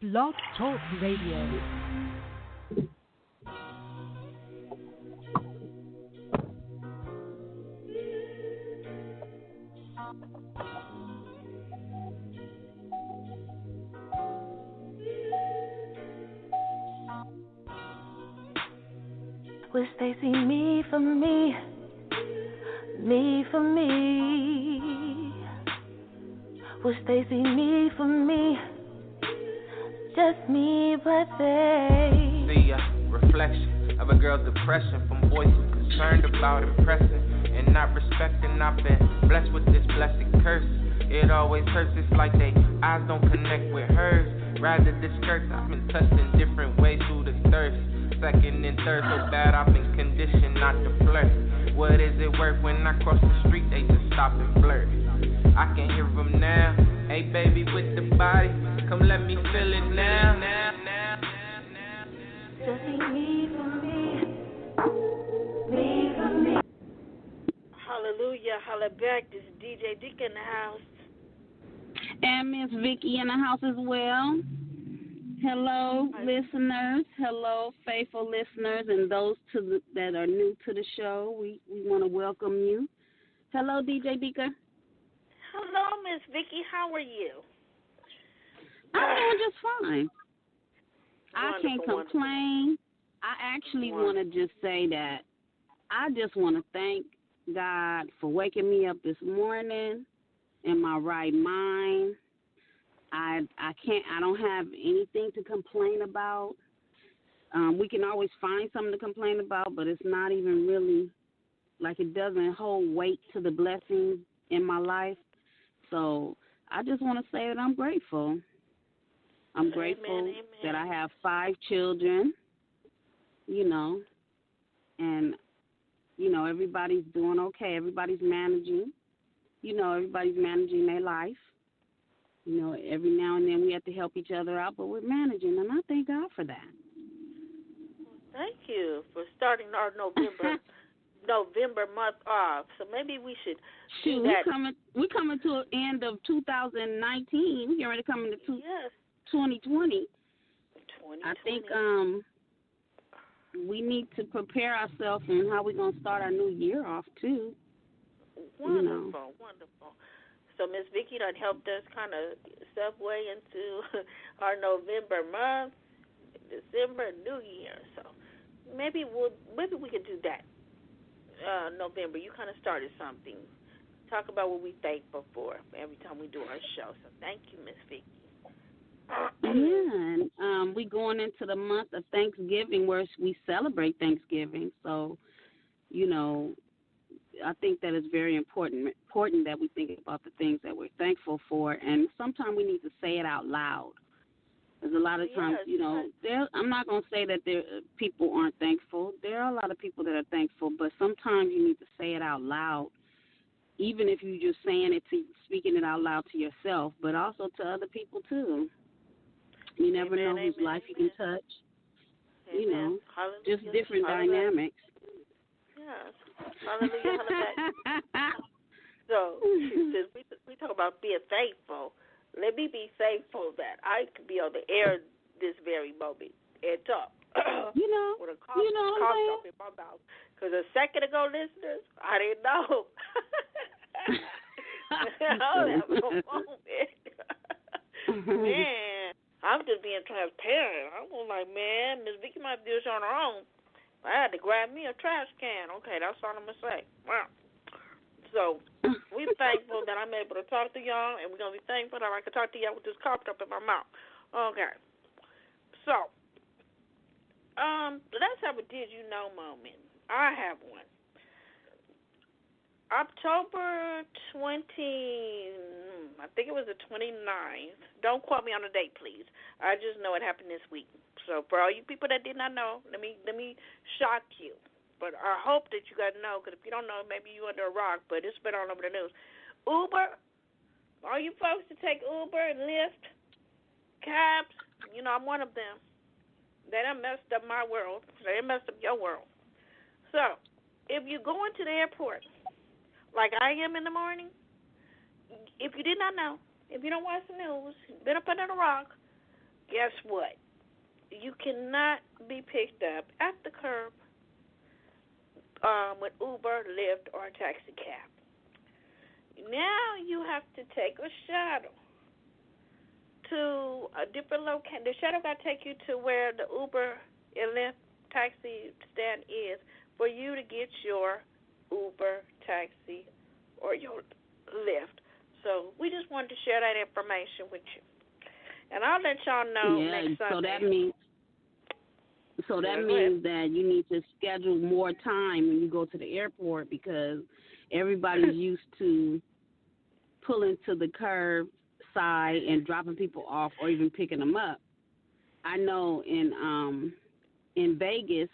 Blog Talk Radio. Wish they see me for me, me for me. Wish they see me for me, just me, but they see a reflection of a girl's depression from boys who concerned about impressing and not respecting. I've been blessed with this blessed curse. It always hurts, it's like they eyes don't connect with hers. Rather discourse, I've been touched in different ways through the thirst. Second and third, so bad I've been conditioned not to flirt. What is it worth when I cross the street, they just stop and flirt. I can hear them now, hey baby with the body, come let me feel it now. Just see me for me, me for me. Hallelujah, holla back, this is DJ Dick in the house. And Miss Vicky in the house as well. Hello, listeners. Hello, faithful listeners, and those that are new to the show. We want to welcome you. Hello, DJ Beaker. Hello, Miss Vicky. How are you? I'm doing just fine. I Wonderful, can't complain. I actually want to just say that I just want to thank God for waking me up this morning in my right mind. I don't have anything to complain about. We can always find something to complain about, but it's not even really, like, it doesn't hold weight to the blessings in my life. So I just want to say that I'm grateful. I'm grateful Amen. that I have 5 children, and, everybody's doing okay. Everybody's managing. Everybody's managing their life. Every now and then we have to help each other out, but we're managing, and I thank God for that. Thank you for starting our November month off. So maybe we should do that. We're coming to the end of 2019. We're ready to come into 2020. I think we need to prepare ourselves on how we're going to start our new year off, too. Wonderful, wonderful. So Miss Vicky done helped us kind of segue into our November month, December, New Year. So maybe we could do that. November, you kind of started something. Talk about what we thankful for every time we do our show. So thank you, Miss Vicky. Yeah, and we going into the month of Thanksgiving where we celebrate Thanksgiving. So, I think that it's very important that we think about the things that we're thankful for, and sometimes we need to say it out loud. Because a lot of times, I'm not going to say that people aren't thankful. There are a lot of people that are thankful, but sometimes you need to say it out loud, even if you're just speaking it out loud to yourself, but also to other people too. You never know whose life you can touch. Hallelujah, just different dynamics. Yes. Hallelujah, hallelujah. So, since we talk about being thankful, let me be thankful that I could be on the air this very moment and talk. With a cough up in my mouth. Because a second ago, listeners, I didn't know. I was having a moment. Man, I'm just being transparent. I'm like, man, Miss Vicky might do this on her own. I had to grab me a trash can. Okay, that's all I'm going to say. Wow. So, we're thankful that I'm able to talk to y'all, and we're going to be thankful that I can talk to y'all with this cough up in my mouth. Okay. So, let's have a Did You Know moment. I have one. October 20, I think it was the 29th. Don't quote me on the date, please. I just know it happened this week. So for all you people that did not know, let me shock you. But I hope that you guys know, because if you don't know, maybe you under a rock, but it's been all over the news. Uber, all you folks that take Uber and Lyft, cabs, I'm one of them. They done messed up my world. They done messed up your world. So if you go into the airport, like I am in the morning, if you did not know, if you don't watch the news, been up under a rock, guess what? You cannot be picked up at the curb with Uber, Lyft, or a taxi cab. Now you have to take a shuttle to a different location. The shuttle got to take you to where the Uber and Lyft taxi stand is for you to get your Uber, taxi, or your Lyft. So we just wanted to share that information with you. And I'll let y'all know next Sunday. So that means that you need to schedule more time when you go to the airport because everybody's used to pulling to the curb side and dropping people off or even picking them up. I know in Vegas,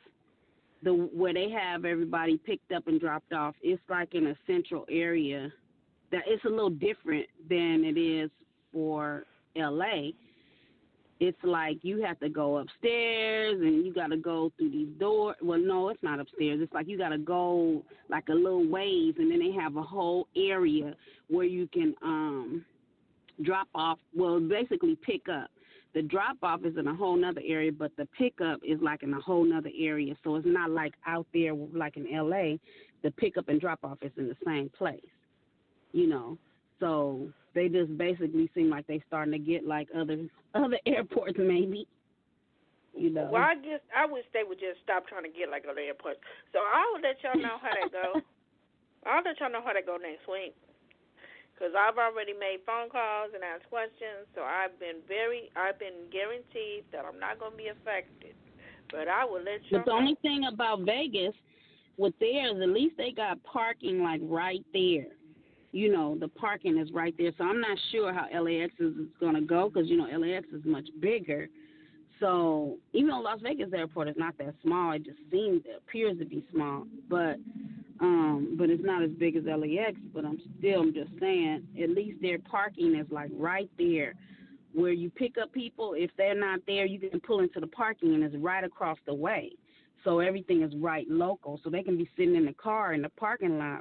where they have everybody picked up and dropped off, it's like in a central area. That it's a little different than it is for LA. It's like you have to go upstairs and you got to go through these doors. Well, no, it's not upstairs. It's like you got to go like a little ways, and then they have a whole area where you can drop off. Well, basically pick up. The drop off is in a whole nother area, but the pickup is like in a whole nother area. So it's not like out there like in LA. The pickup and drop off is in the same place. You know, so they just basically seem like they starting to get like other airports maybe, you know. Well, I wish they would just stop trying to get like other airports. So I'll let y'all know how that go. I'll let y'all know how that go next week because I've already made phone calls and asked questions. So I've been guaranteed that I'm not going to be affected. But I will let y'all know. But the only thing about Vegas with theirs, at least they got parking like right there. You know, the parking is right there. So I'm not sure how LAX is going to go because, you know, LAX is much bigger. So even though Las Vegas airport is not that small, it appears to be small. But it's not as big as LAX. But I'm just saying, at least their parking is like right there where you pick up people. If they're not there, you can pull into the parking and it's right across the way. So everything is right local. So they can be sitting in the car in the parking lot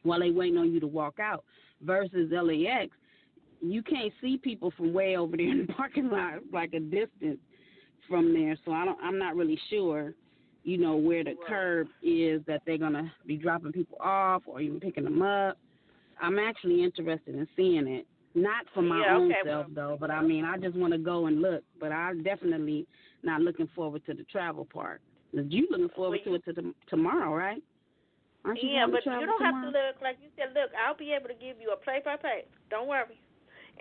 while they waiting on you to walk out. Versus LAX, you can't see people from way over there in the parking lot, like a distance from there. So I'm not really sure, you know, where the curb is that they're gonna be dropping people off or even picking them up. I'm actually interested in seeing it, not for my own self though, but I mean I just want to go and look. But I'm definitely not looking forward to the travel part. You looking forward to it tomorrow, right? Yeah, but you don't have to look, like you said, look, I'll be able to give you a play-by-play. Don't worry.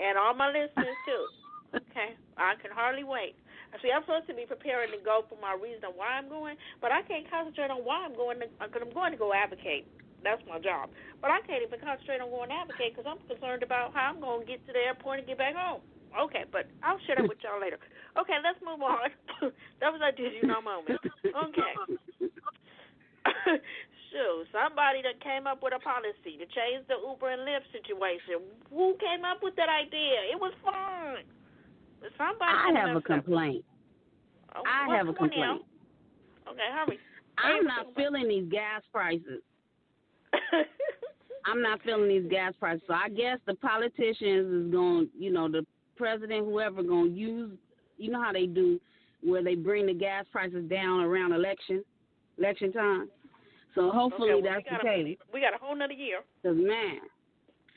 And all my listeners, too. Okay? I can hardly wait. See, I'm supposed to be preparing to go for my reason why I'm going, but I can't concentrate on why I'm going, because I'm going to go advocate. That's my job. But I can't even concentrate on going to advocate because I'm concerned about how I'm going to get to the airport and get back home. Okay, but I'll share that with y'all later. Okay, let's move on. That was our Did You Know moment. Okay. Shoot, somebody that came up with a policy to change the Uber and Lyft situation. Who came up with that idea? It was fun. I have a complaint. I have a complaint. Okay, hurry. I'm not feeling these gas prices. I'm not feeling these gas prices. So I guess the politicians is going, you know, the president, whoever, going to use, you know how they do, where they bring the gas prices down around election time. So hopefully that's the case. We got a whole nother year. Because, man,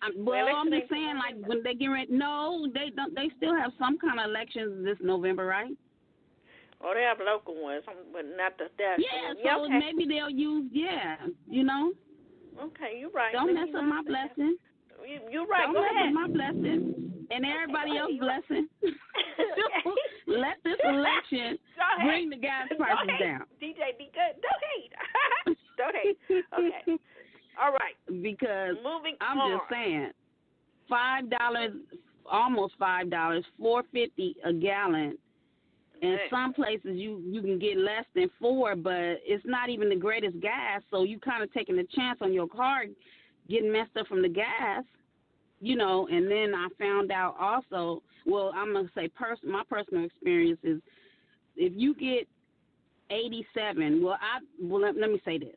I'm just saying, like, when they get ready, no, they don't. They still have some kind of elections this November, right? Oh, they have local ones, but not the national. Yeah, so maybe they'll use, you know. Okay, you're right. Don't mess up my blessing. You're right. Don't mess up my blessing and everybody else's blessing. Let this election bring the gas prices down. DJ, be good. Don't hate. Don't hate. Okay. All right. Because I'm on. just saying, $5, almost $5, $4.50 a gallon. And some places you can get less than $4, but it's not even the greatest gas, so you kind of taking a chance on your car getting messed up from the gas, you know. And then I found out also, well, I'm going to say my personal experience is if you get 87, let me say this.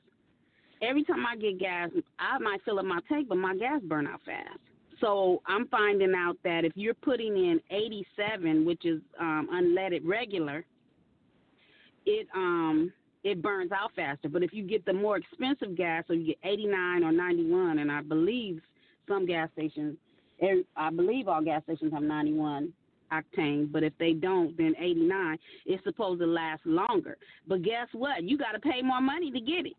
Every time I get gas, I might fill up my tank, but my gas burn out fast. So I'm finding out that if you're putting in 87, which is unleaded regular, it burns out faster. But if you get the more expensive gas, so you get 89 or 91, and I believe some gas stations, I believe all gas stations have 91 octane, but if they don't, then 89, it's supposed to last longer. But guess what? You got to pay more money to get it.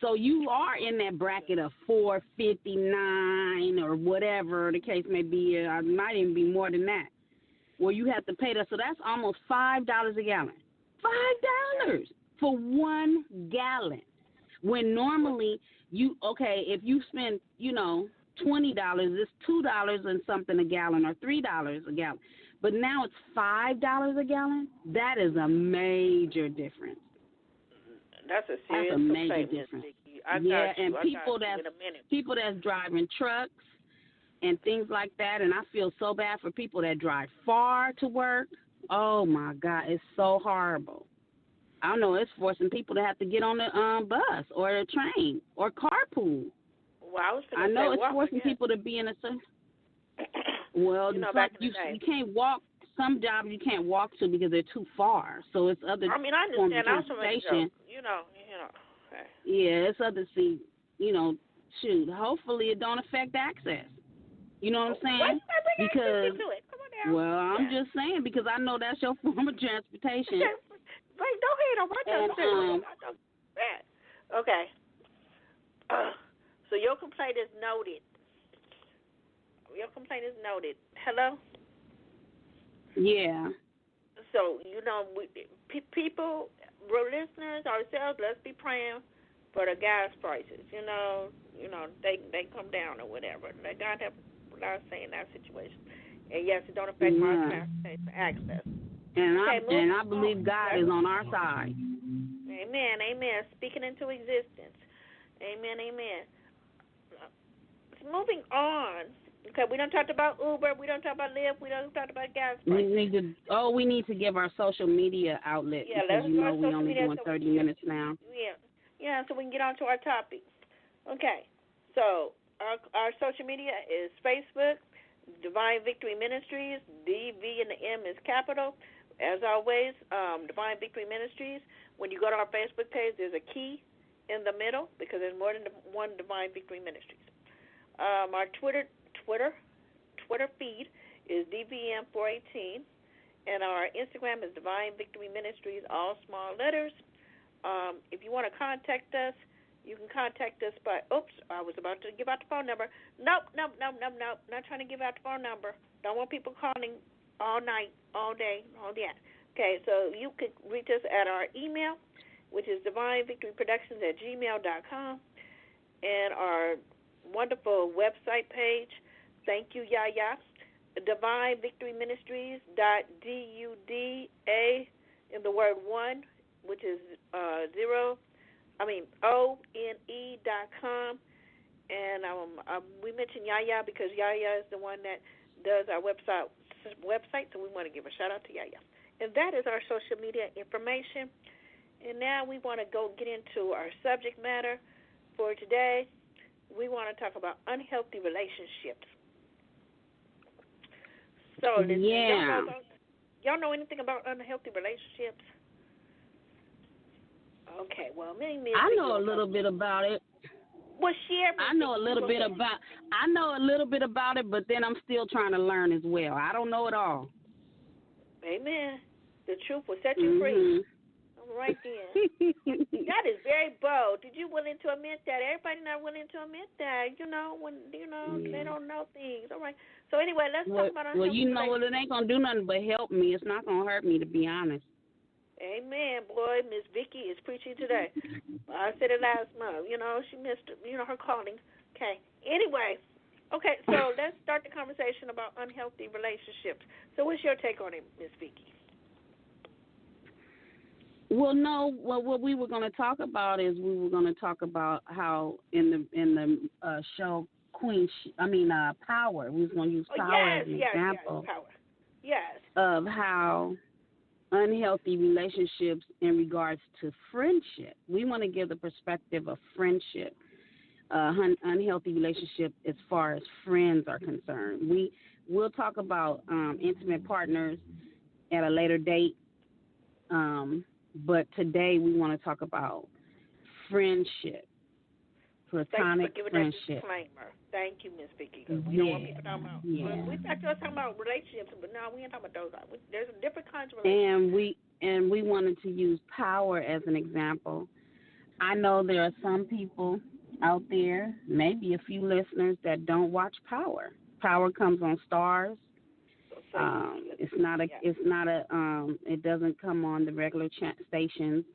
So you are in that bracket of $4.59 or whatever the case may be. It might even be more than that, where you have to pay that. So that's almost $5 a gallon. $5 for 1 gallon. When normally if you spend, $20, it's $2 and something a gallon or $3 a gallon. But now it's $5 a gallon. That is a major difference. That's a serious major difference. And people that's driving trucks and things like that, and I feel so bad for people that drive far to work. Oh my God, it's so horrible. I don't know, it's forcing people to have to get on the bus or the train or carpool. Well, I know it's forcing people to be in a certain. Well, you can't walk. Some jobs you can't walk to because they're too far. So it's other I understand. forms of transportation. Okay. Yeah, it's other shoot. Hopefully it don't affect access. You know what I'm saying? Because I'm just saying because I know that's your form of transportation. Wait, don't hate on my Okay. So your complaint is noted. Hello? Yeah. So, people, listeners, ourselves, let's be praying for the gas prices. They come down or whatever. Let God help us say in that situation. And yes, it don't affect my transportation access. And I believe God is on our side. Amen. Speaking into existence. Amen. Moving on. Okay, we don't talk about Uber. We don't talk about Lyft. We don't talk about gas prices. We need to give our social media outlet because we only doing 30 minutes now. Yeah. So we can get on to our topic. Okay. So our social media is Facebook, Divine Victory Ministries. DV and the M is capital. As always, Divine Victory Ministries. When you go to our Facebook page, there's a key in the middle because there's more than one Divine Victory Ministries. Our Twitter feed is DVM418, and our Instagram is Divine Victory Ministries, all small letters. If you want to contact us, you can contact us by, I was about to give out the phone number. Nope, not trying to give out the phone number. Don't want people calling all night, all day, all that. Okay, so you can reach us at our email, which is divinevictoryproductions@gmail.com, and our wonderful website page. Thank you, Yaya. DivineVictoryMinistries.duda in the word one, which is ONE.com. And we mentioned Yaya because Yaya is the one that does our website, so we want to give a shout out to Yaya. And that is our social media information. And now we want to get into our subject matter for today. We want to talk about unhealthy relationships. So, y'all know anything about unhealthy relationships? Okay, well, I know a little bit about it. Well, share. I know a little bit about it, but then I'm still trying to learn as well. I don't know it all. Amen. The truth will set you free. Right then. That is very bold. Did you willing to admit that? Everybody not willing to admit that. They don't know things. All right. So anyway, let's talk about our it ain't gonna do nothing but help me. It's not gonna hurt me, to be honest. Amen, boy. Miss Vicky is preaching today. I said it last month. She missed her calling. Okay. Anyway. Okay, so let's start the conversation about unhealthy relationships. So what's your take on it, Miss Vicky? Well, no. Well, what we were going to talk about is how in the show Power. We was going to use Power as an example of how unhealthy relationships in regards to friendship. We want to give the perspective of friendship. unhealthy relationship as far as friends are concerned. We'll talk about intimate partners at a later date, but today we want to talk about friendship, platonic friendship. That disclaimer. Thank you, Miss Vicky. We don't want people talking about. We thought you were talking about relationships, but no, we ain't talking about those. There's different kinds of relationships. And we wanted to use power as an example. I know there are some people out there, maybe a few listeners, that don't watch Power. Power comes on Stars. It doesn't come on the regular stations.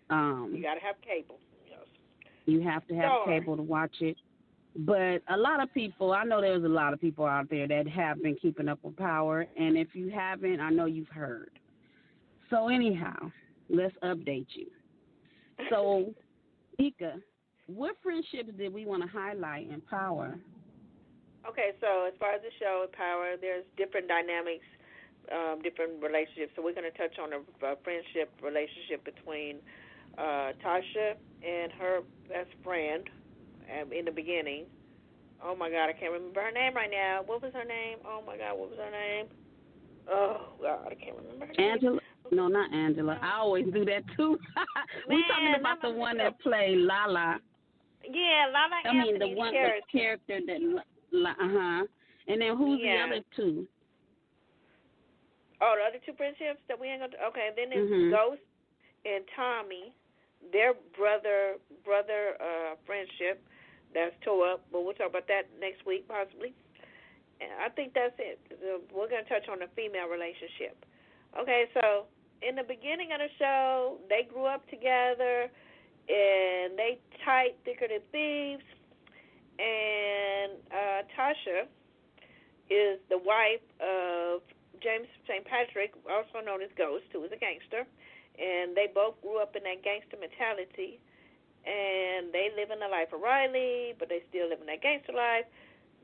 You gotta have cable. Yes. You have to have cable to watch it. But a lot of people, I know there's a lot of people out there that have been keeping up with Power, and if you haven't, I know you've heard. So anyhow, let's update you. So, Ika, what friendships did we want to highlight in Power? Okay, so as far as the show, Power, there's different dynamics, different relationships. So we're going to touch on a friendship relationship between Tasha and her best friend in the beginning. Oh, my God, I can't remember her name right now. What was her name? Oh, my God, what was her name? Oh, God, I can't remember her name. Angela? No, not Angela. I always do that, too. We're talking about the one that played Lala. Yeah, Lala Anthony's the one the character that, And then who's the other two? Oh, the other two friendships that we ain't gonna. Okay, then there's Ghost and Tommy, their brother friendship that's tore up. But we'll talk about that next week possibly. And I think that's it. We're gonna touch on the female relationship. Okay, so in the beginning of the show, they grew up together. And they tight, thicker than thieves. And Tasha is the wife of James St. Patrick, also known as Ghost, who was a gangster. And they both grew up in that gangster mentality. And they live in the life of Riley, but they still live in that gangster life.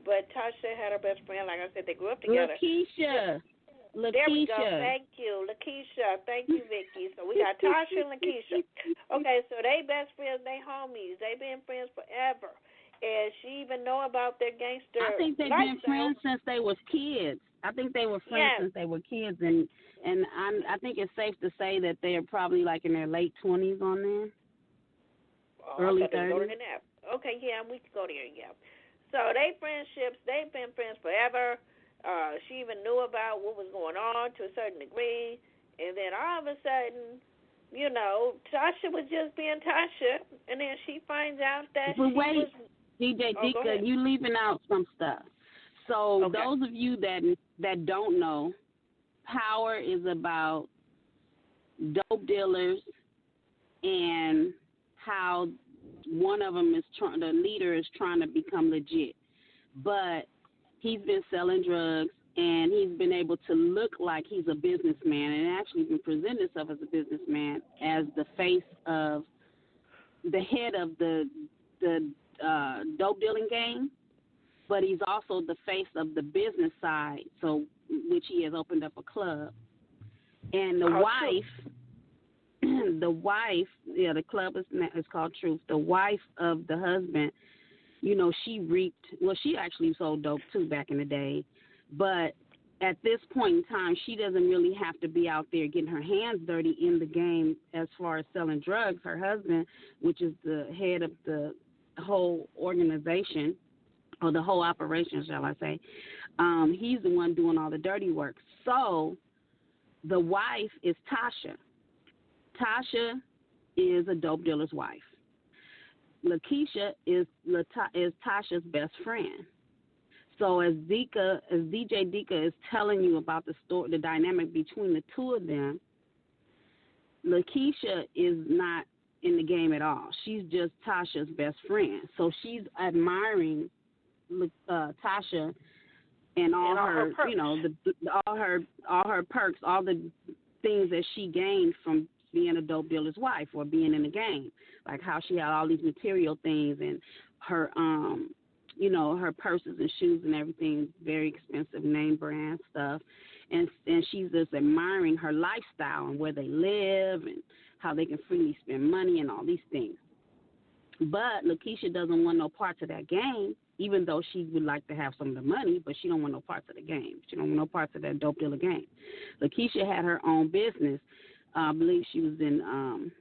But Tasha had her best friend. Like I said, they grew up together. Lakeisha. There we go. Thank you. Lakeisha. Thank you, Vicky. So we got Tasha and Lakeisha. Okay, so they best friends, they homies. They've been friends forever. And she even know about their gangster I think they've been friends since they was kids. I think they were friends since they were kids. And I think it's safe to say that they're probably like in their late 20s on there. Early 30s. Okay, yeah, we can go there, yeah. So they've been friends forever. She even knew about what was going on to a certain degree. And then all of a sudden, Tasha was just being Tasha. And then she finds out that was... DJ Dika, you leaving out some stuff. So those of you that don't know, Power is about dope dealers and how one of them the leader is trying to become legit. But he's been selling drugs, and he's been able to look like he's a businessman and actually been presenting himself as a businessman, as the face of the head of the dope dealing game, but he's also the face of the business side, so which he has opened up a club. And the the club is called Truth. The wife of the husband, she actually sold dope too back in the day, but at this point in time, she doesn't really have to be out there getting her hands dirty in the game as far as selling drugs. Her husband, which is the head of the whole organization, or the whole operation, shall I say, he's the one doing all the dirty work. So the wife is Tasha. Tasha is a dope dealer's wife. Lakeisha is Tasha's best friend. So as DJ Dika is telling you about the dynamic between the two of them, Lakeisha is not in the game at all. She's just Tasha's best friend. So she's admiring Tasha and all her all her perks, all the things that she gained from being a dope dealer's wife or being in the game, like how she had all these material things and her her purses and shoes and everything, very expensive name brand stuff, and she's just admiring her lifestyle and where they live and how they can freely spend money and all these things. But Lakeisha doesn't want no parts of that game, even though she would like to have some of the money, but she don't want no parts of the game. She don't want no parts of that dope dealer game. Lakeisha had her own business. I believe she was in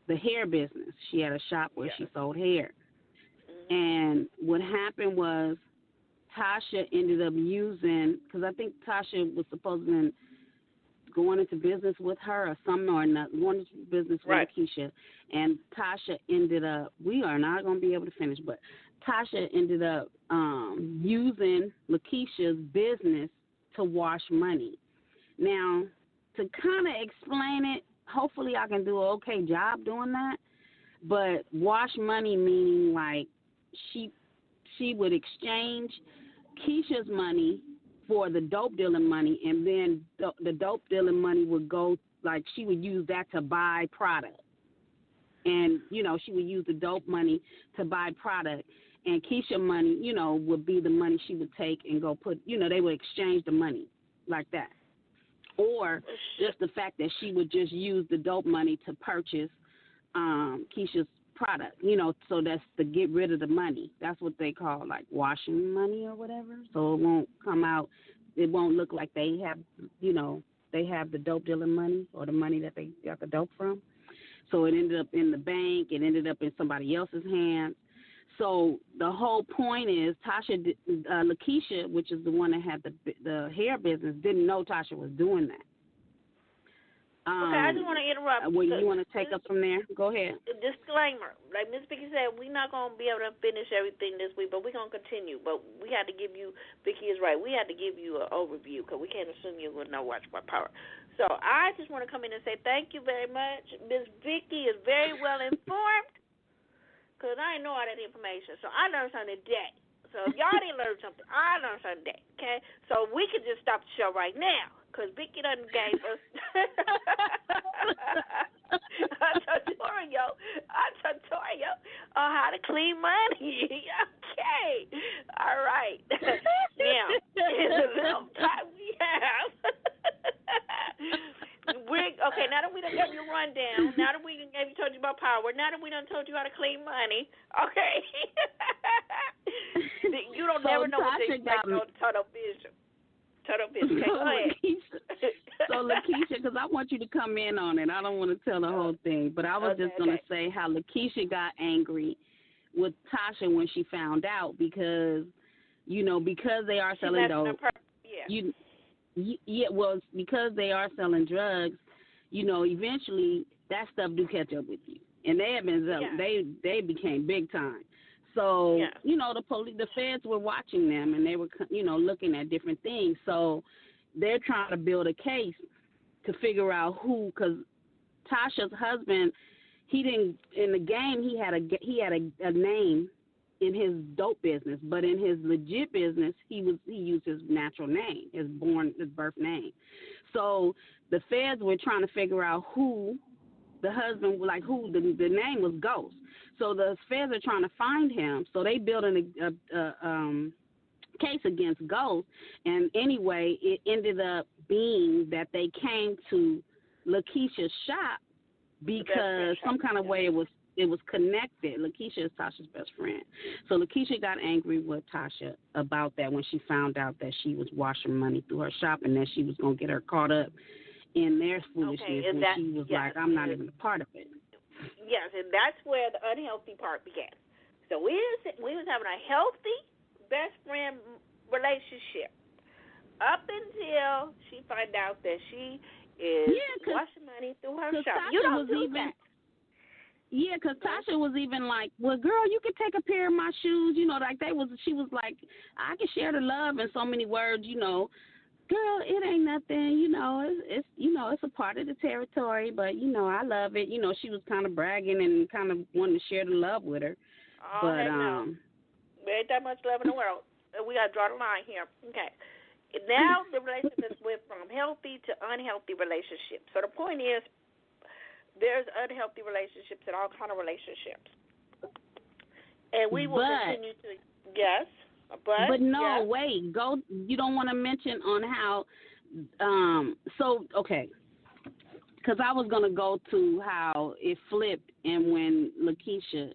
the hair business. She had a shop where she sold hair. And what happened was Tasha ended up using, because I think Tasha was supposed to be going into business with her or something or not, going into business with Lakeisha. And Tasha ended up, we are not going to be able to finish, but Tasha ended up using Lakeisha's business to wash money. Now, to kind of explain it, hopefully I can do an okay job doing that, but wash money meaning like she would exchange Keisha's money for the dope dealing money, and then the dope dealing money would go, like she would use that to buy product. And, you know, she would use the dope money to buy product. And Keisha money, you know, would be the money she would take and go put, you know, they would exchange the money like that. Or just the fact that she would just use the dope money to purchase Keisha's product, you know, so that's to get rid of the money. That's what they call like washing money or whatever. So it won't come out, it won't look like they have, you know, they have the dope dealing money or the money that they got the dope from. So it ended up in the bank, it ended up in somebody else's hands. So the whole point is Lakeisha, which is the one that had the hair business, didn't know Tasha was doing that. Okay, I just want to interrupt. Well, you want to take up from there? Go ahead. Disclaimer. Like Ms. Vicky said, we're not going to be able to finish everything this week, but we're going to continue. But we had to give you, Vicky is right, we had to give you an overview because we can't assume you're going to know Watch My Power. So I just want to come in and say thank you very much. Ms. Vicky is very well informed because I didn't know all that information. So I learned something today. So if y'all didn't learn something, I learned something today, okay? So we could just stop the show right now. Because Vicky done gave us a tutorial on how to clean money. Okay. All right. Now, in the little time we have, now that we done gave you a rundown, now that we done told you about power, now that we done told you how to clean money, okay, you don't never know what to expect on Tunnel Vision. So Lakeisha, because I want you to come in on it. I don't want to tell the whole thing, but I was just going to say how Lakeisha got angry with Tasha when she found out because, you know, because they are selling dope. Because they are selling drugs, you know, eventually that stuff do catch up with you, and they have been they became big time. So, you know, the feds were watching them, and they were, you know, looking at different things. So they're trying to build a case to figure out who, because Tasha's husband, he didn't, in the game, he had a name in his dope business, but in his legit business, he used his natural name, his birth name. So the feds were trying to figure out who the husband, like who the name was Ghost. So the feds are trying to find him. So they built a case against Ghost. And anyway, it ended up being that they came to Lakeisha's shop because some kind of way it was connected. Lakeisha is Tasha's best friend. So Lakeisha got angry with Tasha about that when she found out that she was washing money through her shop and that she was going to get her caught up in their foolishness. And she was like, I'm not even a part of it. Yes, and that's where the unhealthy part began. So we was having a healthy best friend relationship up until she found out that she is washing money through her shop. You don't do that. Yeah, because Tasha was even like, well, girl, you could take a pair of my shoes. You know, like she was like, I can share the love in so many words, you know. Girl, it ain't nothing, you know, it's you know, it's a part of the territory, but, you know, I love it. You know, she was kind of bragging and kind of wanting to share the love with her. Oh, but, no. There ain't that much love in the world. We got to draw the line here. Okay. Now the relationship went from healthy to unhealthy relationships. So the point is, there's unhealthy relationships and all kind of relationships. And we will continue to, yes. But no, wait, go. You don't want to mention on how. Okay, because I was gonna go to how it flipped and when Lakeisha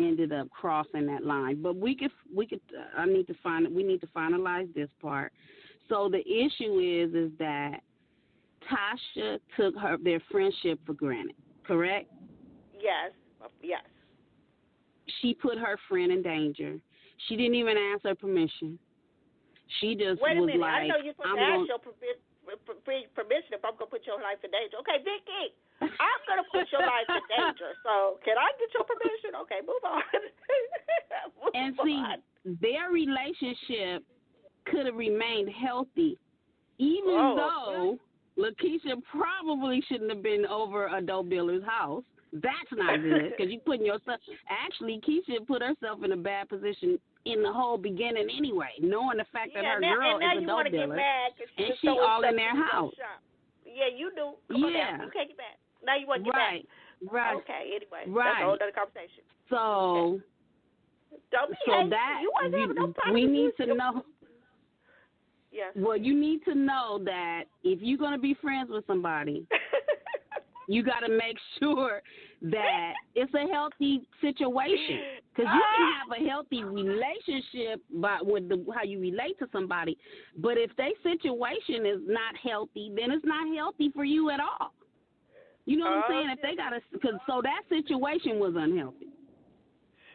ended up crossing that line. But we need to finalize this part. So the issue is that Tasha took their friendship for granted, correct? Yes. Yes. She put her friend in danger. She didn't even ask her permission. She just Wait a was minute. like, I know you're supposed to ask your permission if I'm going to put your life in danger. Okay, Vicky, I'm going to put your life in danger. So can I get your permission? Okay, move on. And see, their relationship could have remained healthy, even though Lakeisha probably shouldn't have been over a dope dealer's house. That's not good because you're putting yourself. Actually, Keisha put herself in a bad position in the whole beginning anyway, knowing the fact that her girl is a dope dealer and she all in their house. Yeah, you do. Come on now. You can't get mad. Now you want to get mad. Right. Okay. Anyway, that's a whole other conversation. So, we need to know. Yes. Well, you need to know that if you're going to be friends with somebody, you got to make sure that it's a healthy situation. Because you can have a healthy relationship with how you relate to somebody, but if their situation is not healthy, then it's not healthy for you at all. You know what I'm saying? If they so that situation was unhealthy.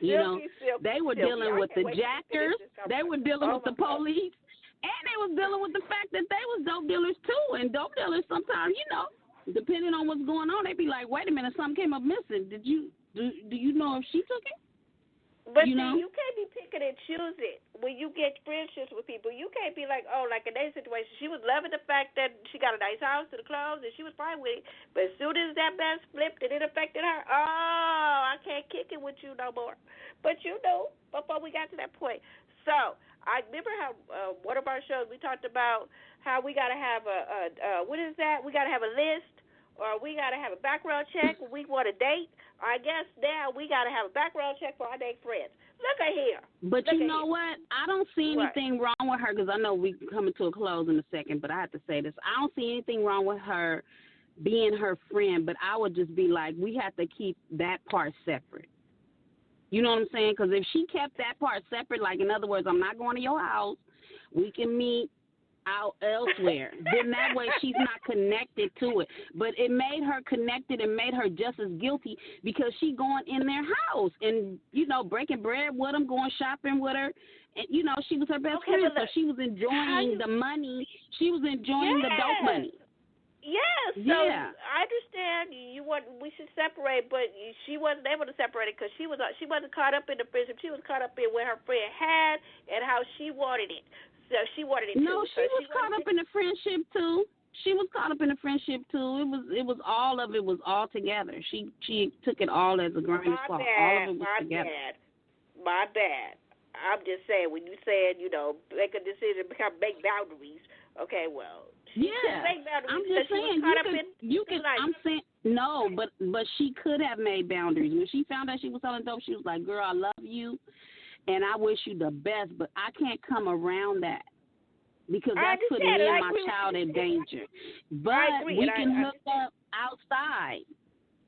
You know, they were dealing with the jackers, they were dealing with the police, and they was dealing with the fact that they was dope dealers too. And dope dealers sometimes, you know, depending on what's going on, they be like, wait a minute, something came up missing. Do you know if she took it? But you can't be picking and choosing when you get friendships with people. You can't be like, oh, like in their situation, she was loving the fact that she got a nice house to the clothes and she was fine with it. But as soon as that mess flipped and it affected her, oh, I can't kick it with you no more. But you know, before we got to that point. So I remember how one of our shows we talked about how we got to have what is that? We got to have a list, or we got to have a background check when we want a date. I guess now we got to have a background check for our date friends. Look at here. But you know what? I don't see anything wrong with her, because I know we're coming to a close in a second, but I have to say this. I don't see anything wrong with her being her friend, but I would just be like, we have to keep that part separate. You know what I'm saying? Because if she kept that part separate, like in other words, I'm not going to your house, we can meet out elsewhere, then that way she's not connected to it. But it made her connected and made her just as guilty, because she going in their house and, you know, breaking bread with them, going shopping with her. And, you know, she was her best friend, so she was enjoying the money. She was enjoying the dope money. Yes. So I understand we should separate, but she wasn't able to separate it because she wasn't caught up in the friendship. She was caught up in what her friend had and how she wanted it. So she wanted it too. No, she was caught up in the friendship too. She was caught up in the friendship too. It was all of it was all together. She took it all as a grain of salt. All of it was together. My bad. I'm just saying, when you said, you know, make a decision, make boundaries. Okay, well, she make boundaries. I'm just saying I'm saying no, but she could have made boundaries. When she found out she was selling dope, she was like, "Girl, I love you, and I wish you the best, but I can't come around that because that's putting me and my child in danger. But we can hook up outside."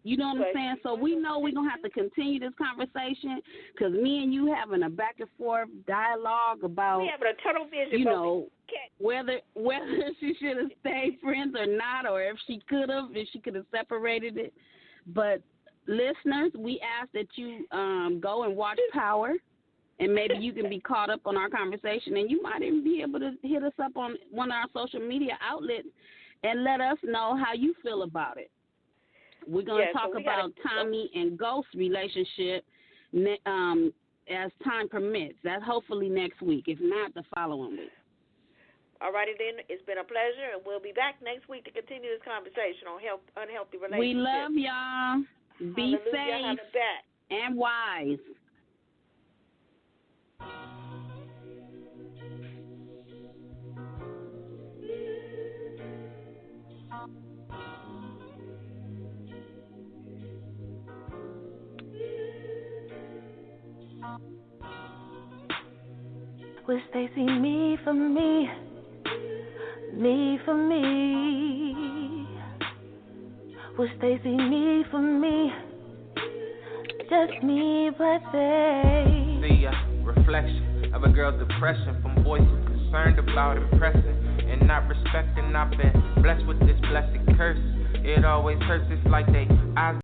You know what I'm saying? So we know we're going to have to continue this conversation, because me and you having a back and forth dialogue about, we having a tunnel vision, you know, whether she should have stayed friends or not, or if she could have separated it. But listeners, we ask that you go and watch Power, and maybe you can be caught up on our conversation, and you might even be able to hit us up on one of our social media outlets and let us know how you feel about it. We're going to talk about Tommy and Ghost's relationship as time permits. That's hopefully next week, if not the following week. All righty then. It's been a pleasure, and we'll be back next week to continue this conversation on unhealthy relationships. We love y'all. Be safe and wise. Wish they see me for me, me for me. Wish they see me for me, just me, but they See a reflection of a girl's depression from boys who concerned about impressing and not respecting. I've been blessed with this blessed curse. It always hurts, it's like they eyes